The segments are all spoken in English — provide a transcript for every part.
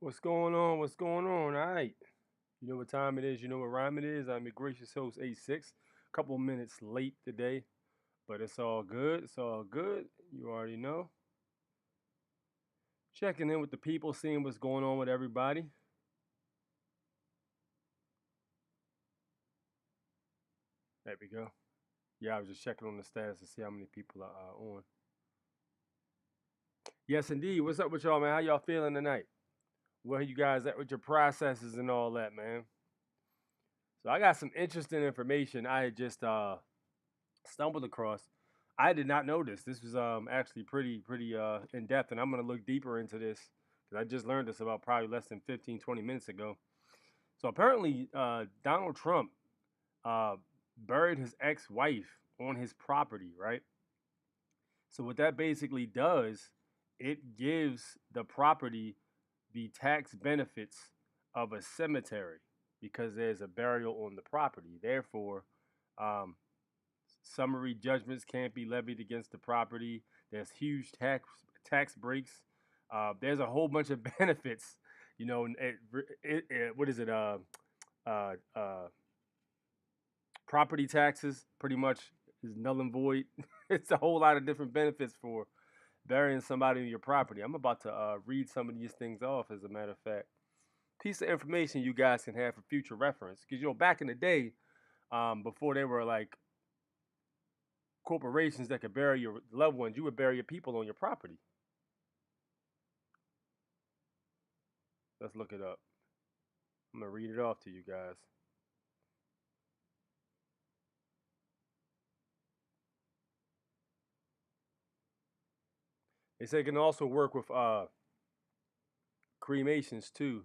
What's going on? What's going on? All right. You know what time it is. You know what rhyme it is. I'm your gracious host, A6. A couple minutes late today, but it's all good. It's all good. You already know. Checking in with the people, seeing what's going on with everybody. There we go. Yeah, I was just checking on the status to see how many people are on. Yes, indeed. What's up with y'all, man? How y'all feeling tonight? Where you guys at with your processes and all that, man? So I got some interesting information I had just stumbled across. I did not know this. This was actually pretty in depth, and I'm gonna look deeper into this because I just learned this about probably less than 15, 20 minutes ago. So apparently, Donald Trump uh, buried his ex-wife on his property, right? So what that basically does, it gives the property the tax benefits of a cemetery because there's a burial on the property. Therefore, um, summary judgments can't be levied against the property. There's huge tax breaks. There's a whole bunch of benefits. You know, what is it? Uh, uh, Property taxes pretty much is null and void. It's a whole lot of different benefits for burying somebody in your property. I'm about to read some of these things off, as a matter of fact. Piece of information you guys can have for future reference. Because, you know, back in the day, before they were like corporations that could bury your loved ones, you would bury your people on your property. Let's look it up. I'm gonna read it off to you guys. They say it can also work with cremations too.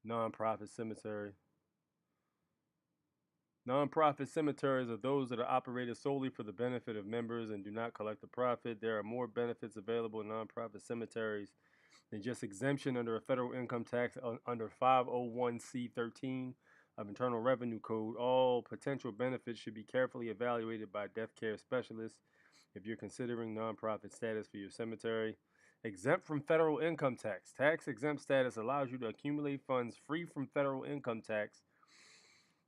Nonprofit cemetery. Nonprofit cemeteries are those that are operated solely for the benefit of members and do not collect a profit. There are more benefits available in nonprofit cemeteries than just exemption under a federal income tax under 501c13 of Internal Revenue Code. All potential benefits should be carefully evaluated by death care specialists if you're considering nonprofit status for your cemetery. Exempt from federal income tax. Tax exempt status allows you to accumulate funds free from federal income tax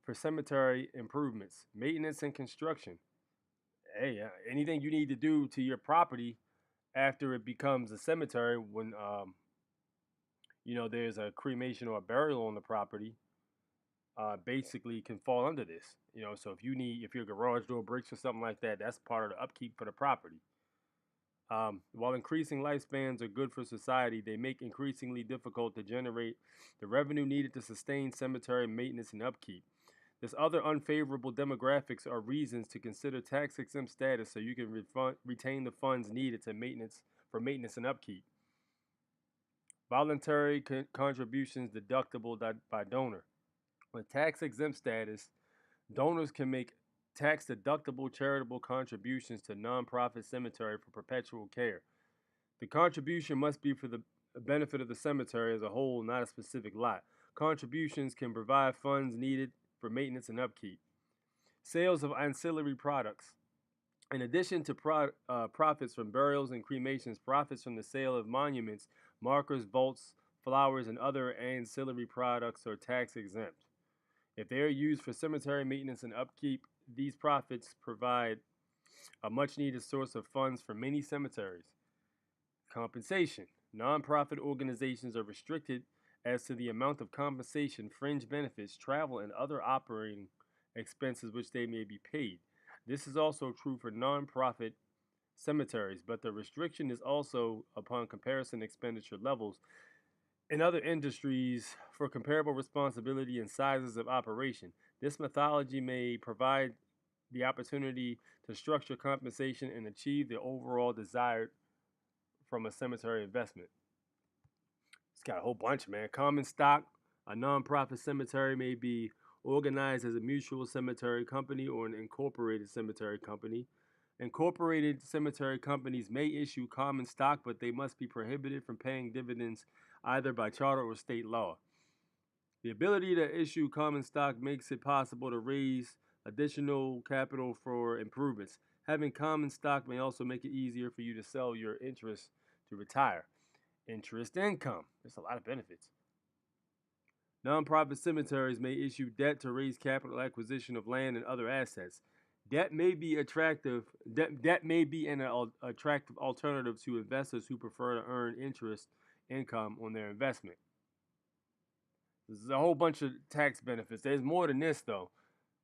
for cemetery improvements, maintenance, and construction. Hey, anything you need to do to your property after it becomes a cemetery, when there's a cremation or a burial on the property, basically can fall under this. So if your garage door breaks or something like that, that's part of the upkeep for the property. While increasing lifespans are good for society, they make increasingly difficult to generate the revenue needed to sustain cemetery maintenance and upkeep. There's other unfavorable demographics or reasons to consider tax exempt status so you can retain the funds needed to maintenance and upkeep. Voluntary contributions deductible by donor. With tax exempt status, donors can make tax deductible charitable contributions to nonprofit cemetery for perpetual care. The contribution must be for the benefit of the cemetery as a whole, not a specific lot. Contributions can provide funds needed for maintenance and upkeep. Sales of ancillary products. In addition to profits from burials and cremations, profits from the sale of monuments, markers, vaults, flowers, and other ancillary products are tax exempt. If they are used for cemetery maintenance and upkeep, these profits provide a much needed source of funds for many cemeteries. Compensation. Nonprofit organizations are restricted as to the amount of compensation, fringe benefits, travel, and other operating expenses which they may be paid. This is also true for nonprofit cemeteries, but the restriction is also upon comparison expenditure levels in other industries for comparable responsibility and sizes of operation. This methodology may provide the opportunity to structure compensation and achieve the overall desired from a cemetery investment. It's got a whole bunch, man. Common stock. A nonprofit cemetery may be organized as a mutual cemetery company or an incorporated cemetery company. Incorporated cemetery companies may issue common stock, but they must be prohibited from paying dividends either by charter or state law. The ability to issue common stock makes it possible to raise additional capital for improvements. Having common stock may also make it easier for you to sell your interest to retire. Interest income. There's a lot of benefits. Nonprofit cemeteries may issue debt to raise capital acquisition of land and other assets. Debt may be attractive. Debt may be an attractive alternative to investors who prefer to earn interest income on their investment. There's a whole bunch of tax benefits. There's more than this, though.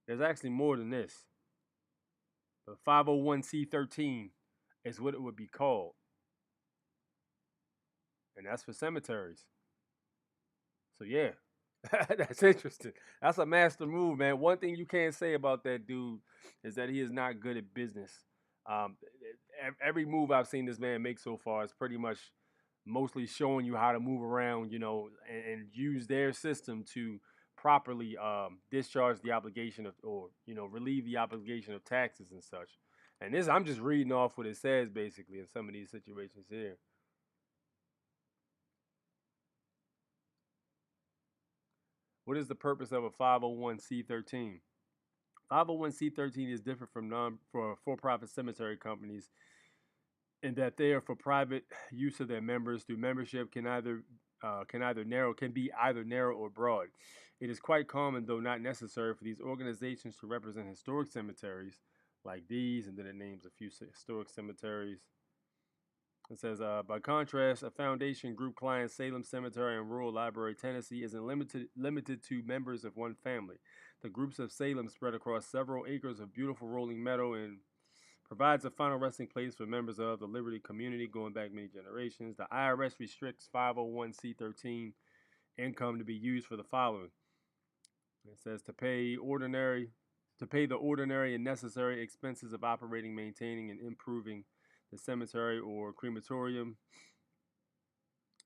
There's actually more than this. The 501c13 is what it would be called, and that's for cemeteries. So yeah, that's interesting. That's a master move, man. One thing you can't say about that dude is that he is not good at business. Um, every move I've seen this man make so far is pretty much mostly showing you how to move around, and use their system to properly discharge the obligation of, or relieve the obligation of taxes and such. And this, I'm just reading off what it says basically in some of these situations here. What is the purpose of a 501c13? 501c13 is different from for-profit cemetery companies in that they are for private use of their members through membership can be either narrow or broad. It is quite common, though not necessary, for these organizations to represent historic cemeteries like these, and then it names a few historic cemeteries. It says, by contrast, a foundation group client, Salem Cemetery and Rural Library, Tennessee, isn't limited to members of one family. The groups of Salem spread across several acres of beautiful rolling meadow and provides a final resting place for members of the Liberty community going back many generations. The IRS restricts 501c13 income to be used for the following. It says to pay the ordinary and necessary expenses of operating, maintaining, and improving the cemetery or crematorium,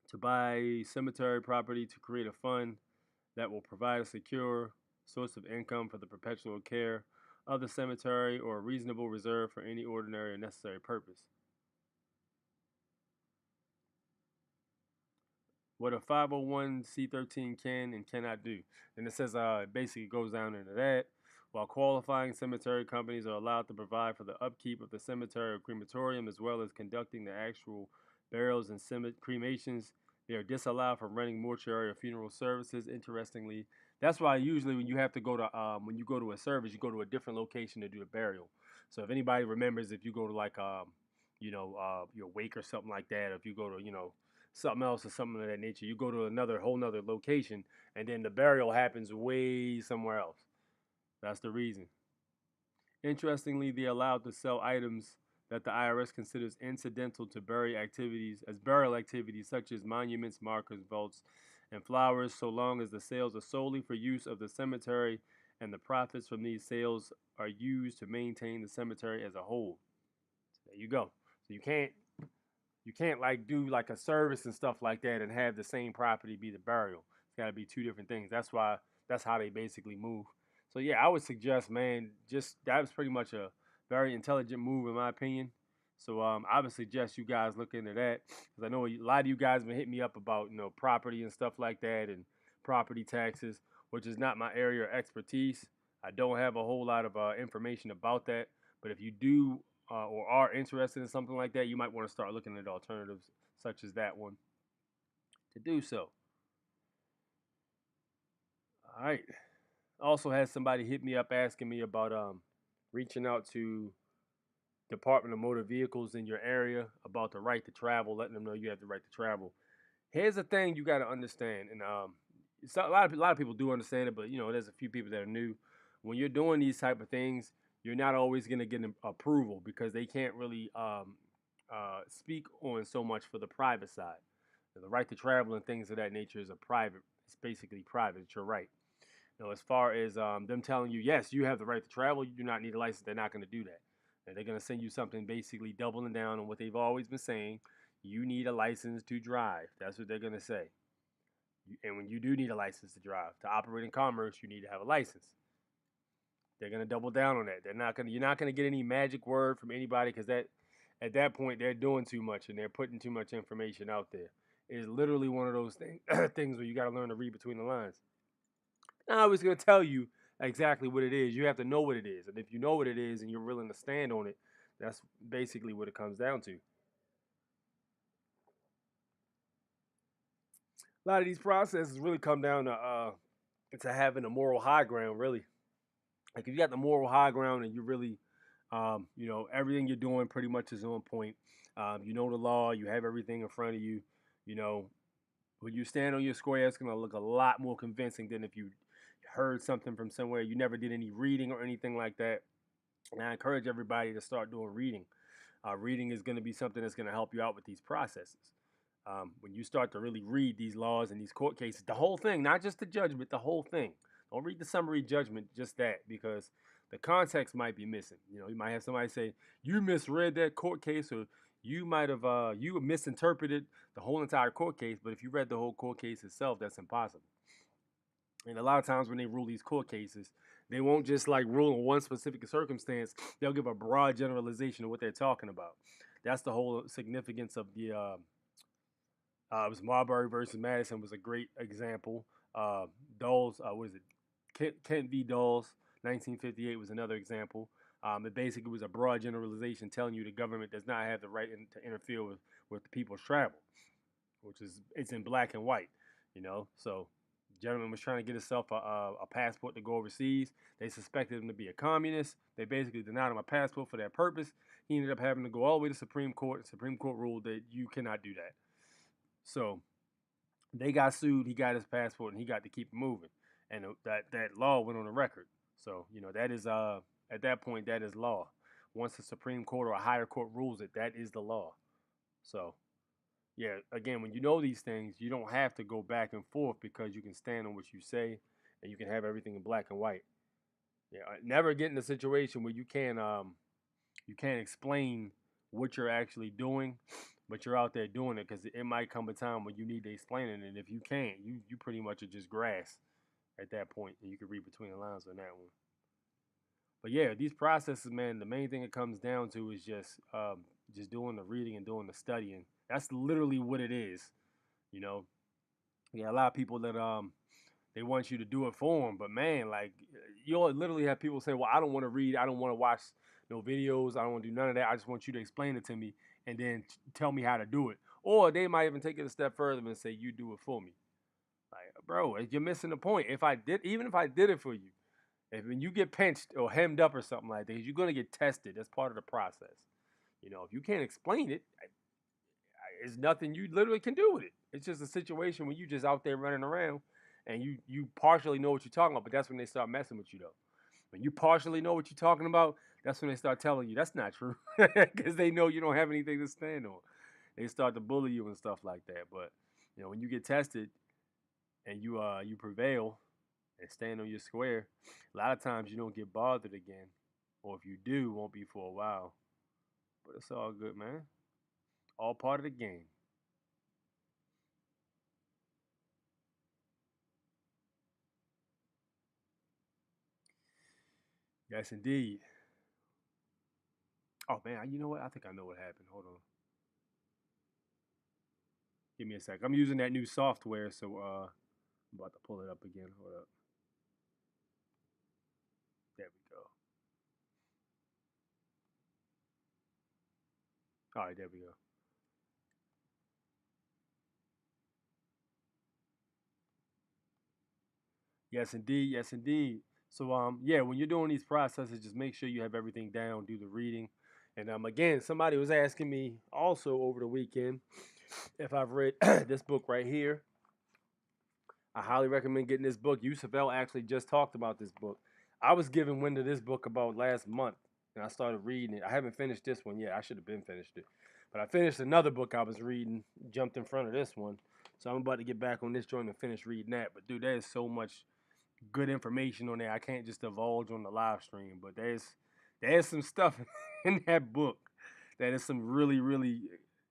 to buy cemetery property, to create a fund that will provide a secure source of income for the perpetual care of the cemetery, or a reasonable reserve for any ordinary or necessary purpose. What a 501c13 can and cannot do. And it says it basically goes down into that. While qualifying cemetery companies are allowed to provide for the upkeep of the cemetery or crematorium as well as conducting the actual burials and cremations, they are disallowed from running mortuary or funeral services. Interestingly, that's why usually when you have to go to when you go to a service, you go to a different location to do the burial. So if anybody remembers, if you go to like your wake or something like that, or if you go to something else or something of that nature, you go to another whole nother location, and then the burial happens way somewhere else. That's the reason. Interestingly, they are allowed to sell items that the IRS considers incidental to burial activities such as monuments, markers, vaults, and flowers, so long as the sales are solely for use of the cemetery and the profits from these sales are used to maintain the cemetery as a whole. So there you go. So you can't like do like a service and stuff like that and have the same property be the burial. It's got to be two different things. That's how they basically move. So yeah, I would suggest, man, just that was pretty much a very intelligent move in my opinion. So I would suggest you guys look into that, because I know a lot of you guys been hitting me up about property and stuff like that and property taxes, which is not my area of expertise. I don't have a whole lot of information about that. But if you do or are interested in something like that, you might want to start looking at alternatives such as that one to do so. All right. Also had somebody hit me up asking me about reaching out to Department of Motor Vehicles in your area about the right to travel, letting them know you have the right to travel. Here's the thing you got to understand, and a lot of people do understand it, but there's a few people that are new. When you're doing these type of things, you're not always going to get an approval, because they can't really speak on so much for the private side. The right to travel and things of that nature is it's basically private. It's your right. As far as them telling you, yes, you have the right to travel, you do not need a license, they're not going to do that. And they're going to send you something basically doubling down on what they've always been saying. You need a license to drive. That's what they're going to say. And when you do need a license to drive, to operate in commerce, you need to have a license. They're going to double down on that. You're not going to get any magic word from anybody, because at that point they're doing too much and they're putting too much information out there. It's literally one of those things where you got to learn to read between the lines. Not always going to tell you exactly what it is. You have to know what it is. And if you know what it is and you're willing to stand on it, that's basically what it comes down to. A lot of these processes really come down to having a moral high ground, really. Like if you got the moral high ground and you really, everything you're doing pretty much is on point. You know the law, you have everything in front of you. You know, when you stand on your square, it's gonna look a lot more convincing than if you heard something from somewhere. You never did any reading or anything like that. And I encourage everybody to start doing reading. Reading is going to be something that's going to help you out with these processes. When you start to really read these laws and these court cases, the whole thing, not just the judgment, the whole thing. Don't read the summary judgment, just that, because the context might be missing. You know, you might have somebody say you misread that court case, or you might have you misinterpreted the whole entire court case. But if you read the whole court case itself, that's impossible. And a lot of times when they rule these court cases, they won't just like rule on one specific circumstance. They'll give a broad generalization of what they're talking about. That's the whole significance of the. It was Marbury versus Madison was a great example. Dawes, what is it? Kent v. Dawes, 1958 was another example. It basically was a broad generalization telling you the government does not have the right to interfere with the people's travel, which is it's in black and white, So gentleman was trying to get himself a passport to go overseas. They suspected him to be a communist. They basically denied him a passport for that purpose. He ended up having to go all the way to Supreme Court. The Supreme Court ruled that you cannot do that. So they got sued. He got his passport, and he got to keep moving. And that law went on the record. So that is at that point that is law. Once the Supreme Court or a higher court rules it, that is the law. So yeah, again, when you know these things, you don't have to go back and forth because you can stand on what you say, and you can have everything in black and white. Yeah, never get in a situation where you can't explain what you're actually doing, but you're out there doing it because it might come a time when you need to explain it, and if you can't, you pretty much are just grass at that point, and you can read between the lines on that one. But yeah, these processes, man, the main thing it comes down to is just doing the reading and doing the studying. That's literally what it is, you know. Yeah, a lot of people that they want you to do it for them, but man, like you'll literally have people say, "Well, I don't want to read, I don't want to watch no videos, I don't want to do none of that. I just want you to explain it to me and then tell me how to do it." Or they might even take it a step further and say, "You do it for me." Like, bro, you're missing the point. Even if I did it for you, if when you get pinched or hemmed up or something like that, you're gonna get tested. That's part of the process. If you can't explain it, it's nothing you literally can do with it. It's just a situation when you just out there running around and you partially know what you're talking about, but that's when they start messing with you though. When you partially know what you're talking about, that's when they start telling you that's not true because they know you don't have anything to stand on. They start to bully you and stuff like that. But when you get tested and you prevail and stand on your square, a lot of times you don't get bothered again, or if you do, it won't be for a while. But it's all good, man. All part of the game. Yes, indeed. Oh man, you know what? I think I know what happened. Hold on. Give me a sec. I'm using that new software, so I'm about to pull it up again. Hold up. There we go. All right, there we go. Yes, indeed. Yes, indeed. So yeah, when you're doing these processes, just make sure you have everything down. Do the reading, and again, somebody was asking me also over the weekend if I've read this book right here. I highly recommend getting this book. Yusuf El actually just talked about this book. I was given wind of this book about last month, and I started reading it. I haven't finished this one yet. I should have been finished it, but I finished another book I was reading. Jumped in front of this one, so I'm about to get back on this joint and finish reading that. But dude, there's so much good information on there. I can't just divulge on the live stream, but there's some stuff in that book that is some really really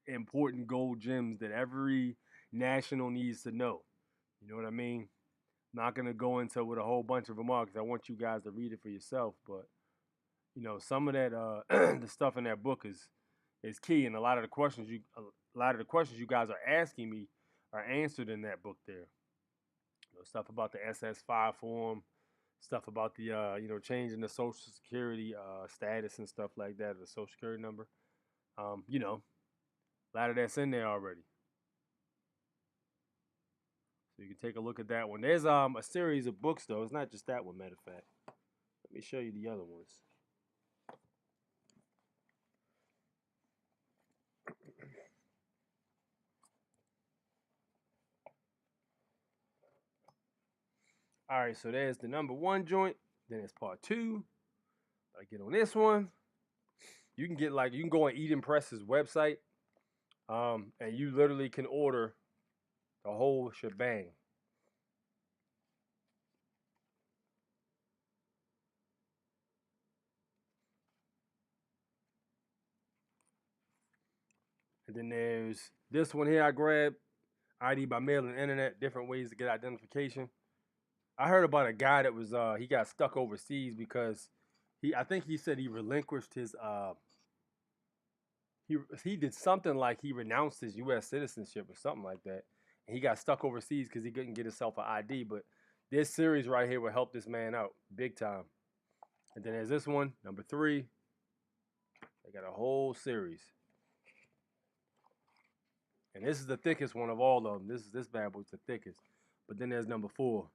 important gold gems that every national needs to know. You know what I mean? Not gonna go into with a whole bunch of remarks. I want you guys to read it for yourself, but some of that the stuff in that book is key, and a lot of the questions you guys are asking me are answered in that book there. Stuff about the SS5 form, stuff about the changing the Social Security status and stuff like that, the Social Security number. A lot of that's in there already. So you can take a look at that one. There's a series of books though. It's not just that one, matter of fact. Let me show you the other ones. All right, so there's the number 1 joint. Then it's part 2. I get on this one. You can go on Eden Press's website, and you literally can order the whole shebang. And then there's this one here I grabbed, ID by mail and internet, different ways to get identification. I heard about a guy that was he got stuck overseas because I think he said he relinquished his he did something like he renounced his U.S. citizenship or something like that. And he got stuck overseas because he couldn't get himself an ID. But this series right here will help this man out big time. And then there's this one, number 3. They got a whole series. And this is the thickest one of all of them. This bad boy's the thickest. But then there's number 4.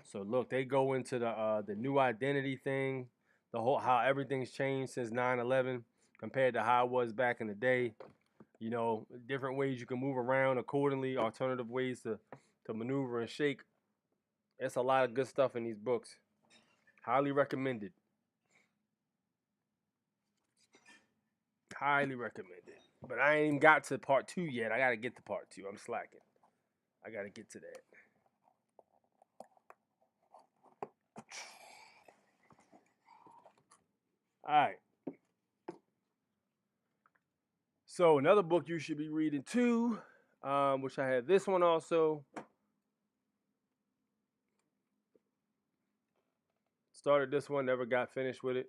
So look, they go into the new identity thing, the whole how everything's changed since 9/11 compared to how it was back in the day. You know, different ways you can move around accordingly, alternative ways to maneuver and shake. It's a lot of good stuff in these books. Highly recommended. Highly recommended. But I ain't even got to part 2 yet. I got to get to part 2. I'm slacking. I got to get to that. All right. So another book you should be reading too, which I had this one also. Started this one, never got finished with it.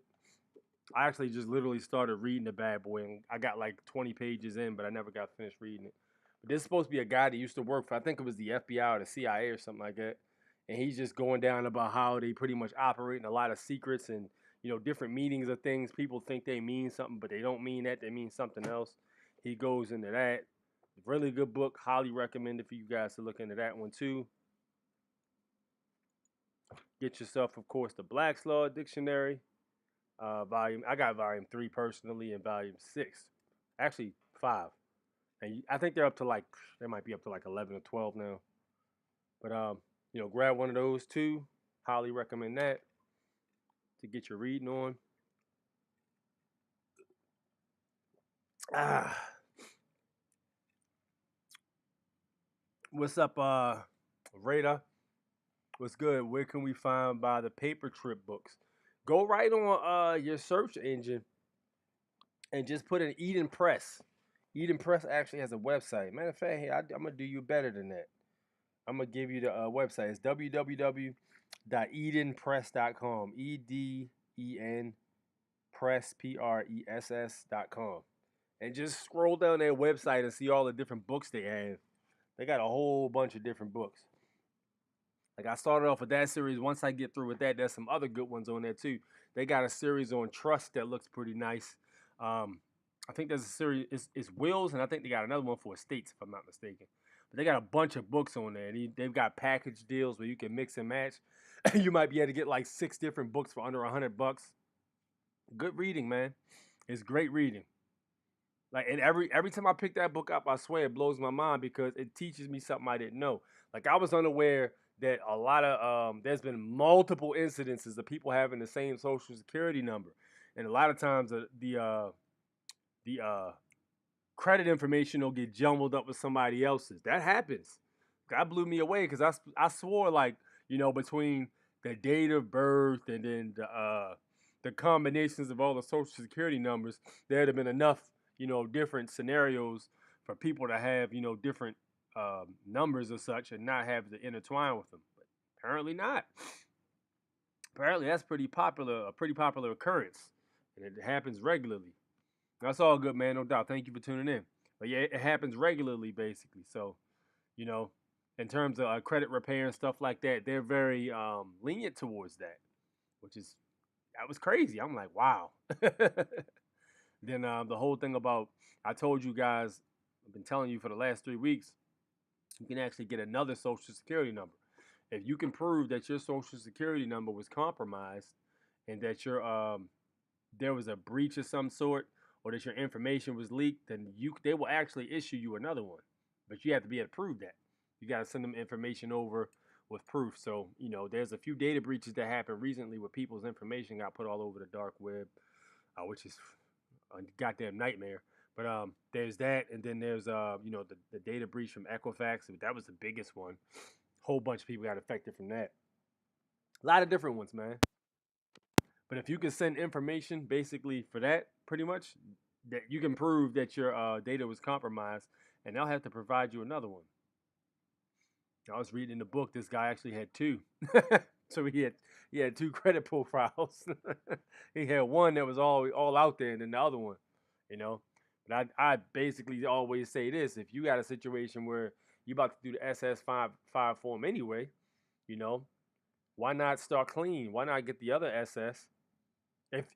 I actually just literally started reading the bad boy, and I got like 20 pages in, but I never got finished reading it. But this is supposed to be a guy that used to work for, I think it was the FBI or the CIA or something like that. And he's just going down about how they pretty much operate in a lot of secrets and, you know, different meanings of things. People think they mean something, but they don't mean that. They mean something else. He goes into that. Really good book. Highly recommended for you guys to look into that one too. Get yourself, of course, the Black's Law Dictionary. Volume. I got volume 3 personally and volume 6. Actually, 5. And I think they're up to like, they might be up to like 11 or 12 now. But, you know, grab one of those too. Highly recommend that to get your reading on. What's up, Rada? What's good? Where can we buy the paper trip books? Go right on your search engine and just put in Eden Press. Eden Press actually has a website. Matter of fact, hey, I'm gonna do you better than that. I'm gonna give you the website. It's www.edenpress.com. EDEN press PRESS.com. And just scroll down their website and see all the different books they have. They got a whole bunch of different books. Like I started off with that series. Once I get through with that, there's some other good ones on there too. They got a series on trust that looks pretty nice. I think there's a series, it's wills, and I think they got another one for estates, if I'm not mistaken. But they got a bunch of books on there. They've got package deals where you can mix and match. You might be able to get like 6 different books for under $100. Good reading, man. It's great reading. Like, and every time I pick that book up, I swear it blows my mind because it teaches me something I didn't know. Like I was unaware that a lot of there's been multiple incidences of people having the same social security number, and a lot of times the credit information will get jumbled up with somebody else's. That happens. That blew me away because I swore, like, you know, between the date of birth and then the combinations of all the social security numbers, there'd have been enough, you know, different scenarios for people to have, you know, different numbers or such and not have to intertwine with them. But apparently not. Apparently that's a pretty popular occurrence, and it happens regularly. That's all good, man. No doubt. Thank you for tuning in. But yeah, it happens regularly, basically. So, you know, in terms of credit repair and stuff like that, they're very lenient towards that, that was crazy. I'm like, wow. Then the whole thing about, I told you guys, I've been telling you for the last 3 weeks, you can actually get another social security number. If you can prove that your social security number was compromised and that there was a breach of some sort or that your information was leaked, then they will actually issue you another one. But you have to be able to prove that. You got to send them information over with proof. So, there's a few data breaches that happened recently where people's information got put all over the dark web, which is a goddamn nightmare. But there's that, and then there's the data breach from Equifax. That was the biggest one. Whole bunch of people got affected from that. A lot of different ones, man. But if you can send information basically for that, pretty much, that you can prove that your data was compromised, and they'll have to provide you another one. I was reading in the book, this guy actually had two. So he had two credit profiles. He had one that was all out there, and then the other one, you know. But I basically always say this: if you got a situation where you're about to do the SS5 form anyway, you know, why not start clean? Why not get the other SS?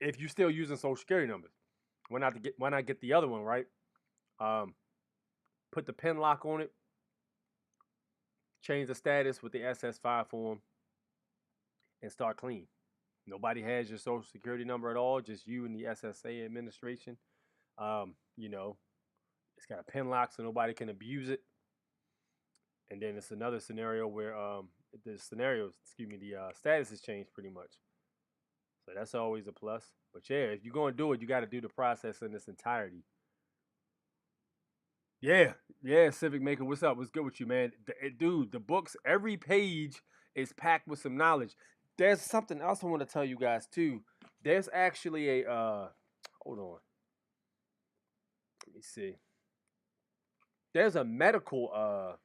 If you're still using social security numbers, why not get the other one, right? Put the pin lock on it, change the status with the SS5 form, and start clean. Nobody has your social security number at all, just you and the SSA administration. It's got a pin lock so nobody can abuse it. And then it's another scenario where the status has changed pretty much. So that's always a plus. But yeah, if you're going to do it, you got to do the process in its entirety. Yeah, Civic Maker, what's up? What's good with you, man? Dude, the books, every page is packed with some knowledge. There's something else I want to tell you guys too. There's actually a hold on. Let me see. There's a medical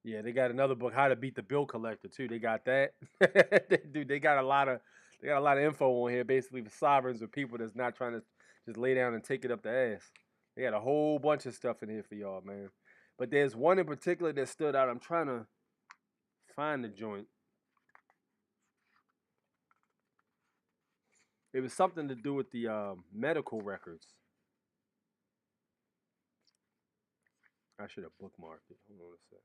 yeah, they got another book, How to Beat the Bill Collector, too. They got that. Dude, they got a lot of info on here, basically for sovereigns or people that's not trying to just lay down and take it up the ass. They got a whole bunch of stuff in here for y'all, man. But there's one in particular that stood out. I'm trying to find the joint. It was something to do with the medical records. I should have bookmarked it. Hold on a sec.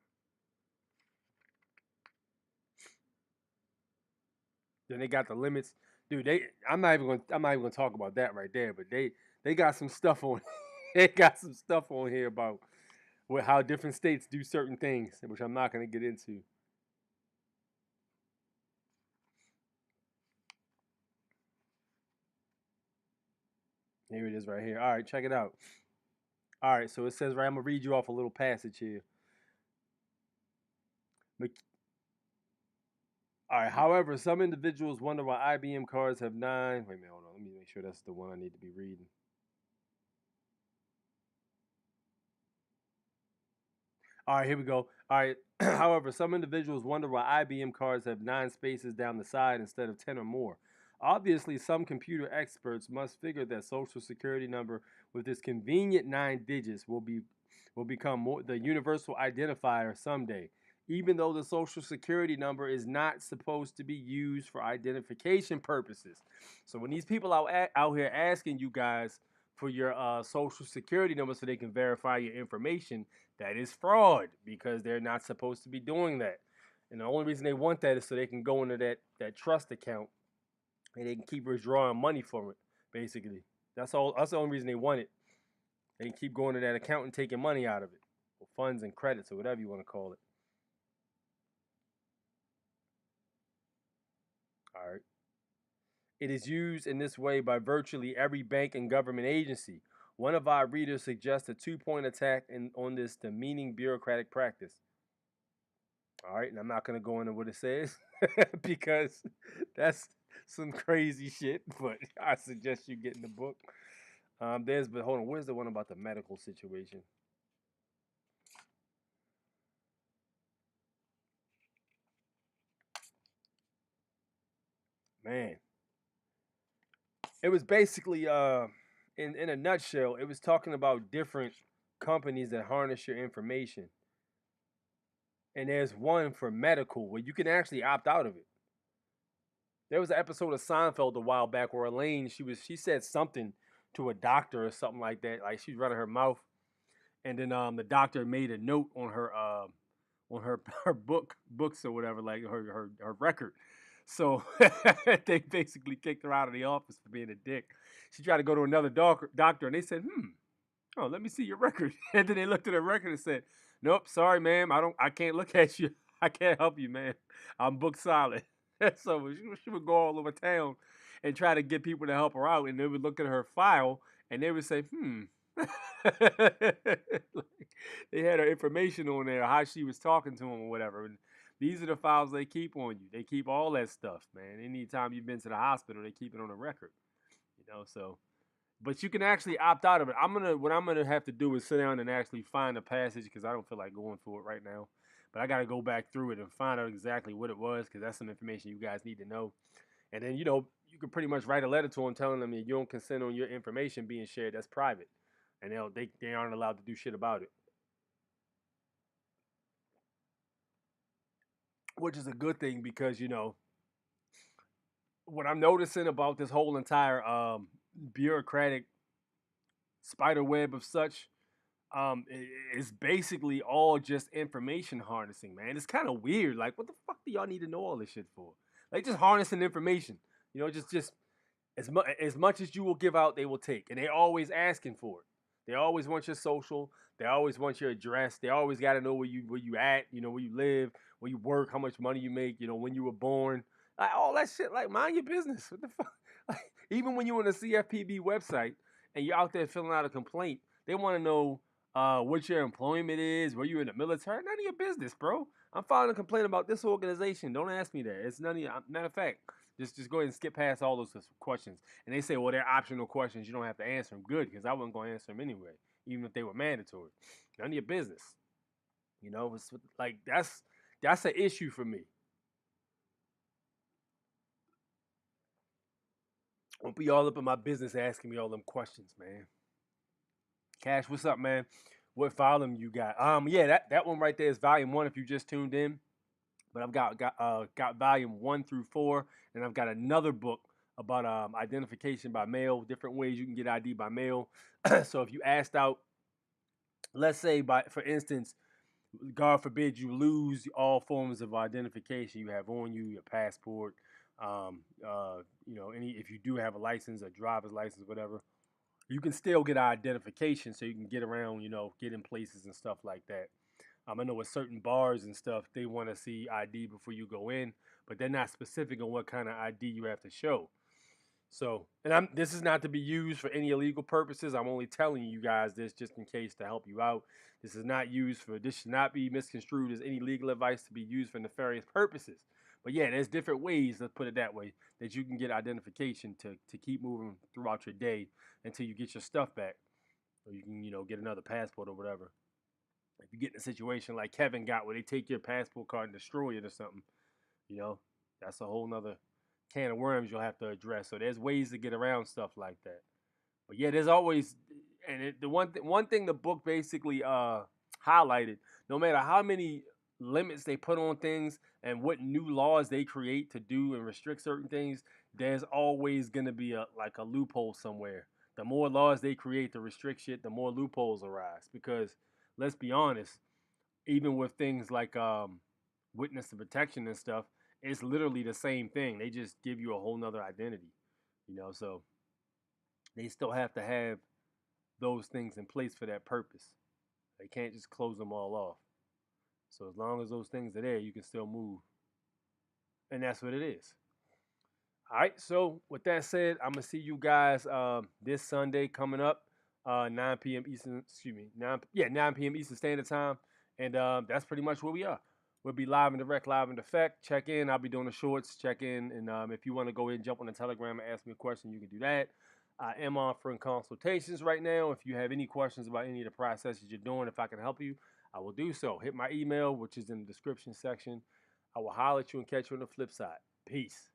Then they got the limits, dude. I'm not even gonna talk about that right there. But they got some stuff on. They got some stuff on here about how different states do certain things, which I'm not gonna get into. Here it is right here. All right, check it out. All right, so it says right. I'm gonna read you off a little passage here. All right. However, some individuals wonder why IBM cards have 9. Wait a minute, hold on. Let me make sure that's the one I need to be reading. All right, here we go. All right. However, some individuals wonder why IBM cards have 9 spaces down the side instead of 10 or more. Obviously, some computer experts must figure that social security number with its convenient 9 digits will become the universal identifier someday, even though the social security number is not supposed to be used for identification purposes. So when these people out here asking you guys for your social security number so they can verify your information, that is fraud because they're not supposed to be doing that. And the only reason they want that is so they can go into that trust account and they can keep withdrawing money from it, basically. That's all. That's the only reason they want it. They can keep going to that account and taking money out of it, or funds and credits, or whatever you want to call it. All right. It is used in this way by virtually every bank and government agency. One of our readers suggests a two-point attack on this demeaning bureaucratic practice. All right, and I'm not going to go into what it says because that's some crazy shit, but I suggest you get in the book. But hold on, where's the one about the medical situation? Man, it was basically in a nutshell, it was talking about different companies that harness your information. And there's one for medical where you can actually opt out of it. There was an episode of Seinfeld a while back where Elaine she said something to a doctor or something like that. Like she's running her mouth, and then the doctor made a note on her her books or whatever, like her record. So they basically kicked her out of the office for being a dick. She tried to go to another doctor, and they said, oh, let me see your record. And then they looked at her record and said, nope, sorry, ma'am, I can't look at you. I can't help you, man. I'm booked solid. So she would go all over town and try to get people to help her out, and they would look at her file and they would say, like, they had her information on there, how she was talking to him or whatever. And these are the files they keep on you. They keep all that stuff, man. Anytime you've been to the hospital, they keep it on a record. So but you can actually opt out of it. What I'm gonna have to do is sit down and actually find a passage because I don't feel like going through it right now. But I gotta go back through it and find out exactly what it was because that's some information you guys need to know. And then you can pretty much write a letter to them telling them that you don't consent on your information being shared. That's private, and they aren't allowed to do shit about it. Which is a good thing because what I'm noticing about this whole entire bureaucratic spider web of such it's basically all just information harnessing, man. It's kind of weird. Like, what the fuck do y'all need to know all this shit for? Like, just harnessing information. Just as much as you will give out, they will take, and they're always asking for it. They always want your social. They always want your address. They always got to know where you at. Where you live, where you work, how much money you make. When you were born. Like all that shit. Like, mind your business. What the fuck? Like, even when you're on the CFPB website and you're out there filling out a complaint, they want to know what your employment is, where you in the military. None of your business, bro. I'm filing a complaint about this organization. Don't ask me that. It's none of your. Matter of fact, just go ahead and skip past all those questions. And they say, well, they're optional questions. You don't have to answer them. Good, because I wasn't going to answer them anyway, even if they were mandatory. None of your business. It's like that's an issue for me. Don't be all up in my business asking me all them questions, man. Cash, what's up, man? What volume you got? Yeah, that one right there is volume 1 if you just tuned in. But I've got volume 1 through 4, and I've got another book about identification by mail, different ways you can get ID by mail. So if you asked out, let's say for instance, God forbid you lose all forms of identification you have on you, your passport, any if you do have a license, a driver's license, whatever, you can still get identification so you can get around, get in places and stuff like that. I know with certain bars and stuff, they want to see ID before you go in, but they're not specific on what kind of ID you have to show. So, and this is not to be used for any illegal purposes. I'm only telling you guys this just in case to help you out. This should not be misconstrued as any legal advice to be used for nefarious purposes. But yeah, there's different ways, let's put it that way, that you can get identification to keep moving throughout your day until you get your stuff back. Or you can, get another passport or whatever. If you get in a situation like Kevin got where they take your passport card and destroy it or something, that's a whole nother can of worms you'll have to address. So there's ways to get around stuff like that. But yeah, there's always, and the one thing the book basically highlighted, no matter how many limits they put on things and what new laws they create to do and restrict certain things, there's always gonna be a loophole somewhere. The more laws they create to restrict shit, the more loopholes arise. Because let's be honest, even with things like witness to protection and stuff, it's literally the same thing. They just give you a whole nother identity, so they still have to have those things in place for that purpose. They can't just close them all off. So as long as those things are there, you can still move. And that's what it is. All right, so with that said, I'm gonna see you guys this Sunday coming up, 9 p.m. Eastern. Excuse me, 9 p.m. Eastern Standard Time, and that's pretty much where we are. We'll be live and direct, live in effect. Check in. I'll be doing the shorts. Check in, and if you want to go ahead and jump on the Telegram and ask me a question, you can do that. I am offering consultations right now. If you have any questions about any of the processes you're doing, if I can help you, I will do so. Hit my email, which is in the description section. I will holler at you and catch you on the flip side. Peace.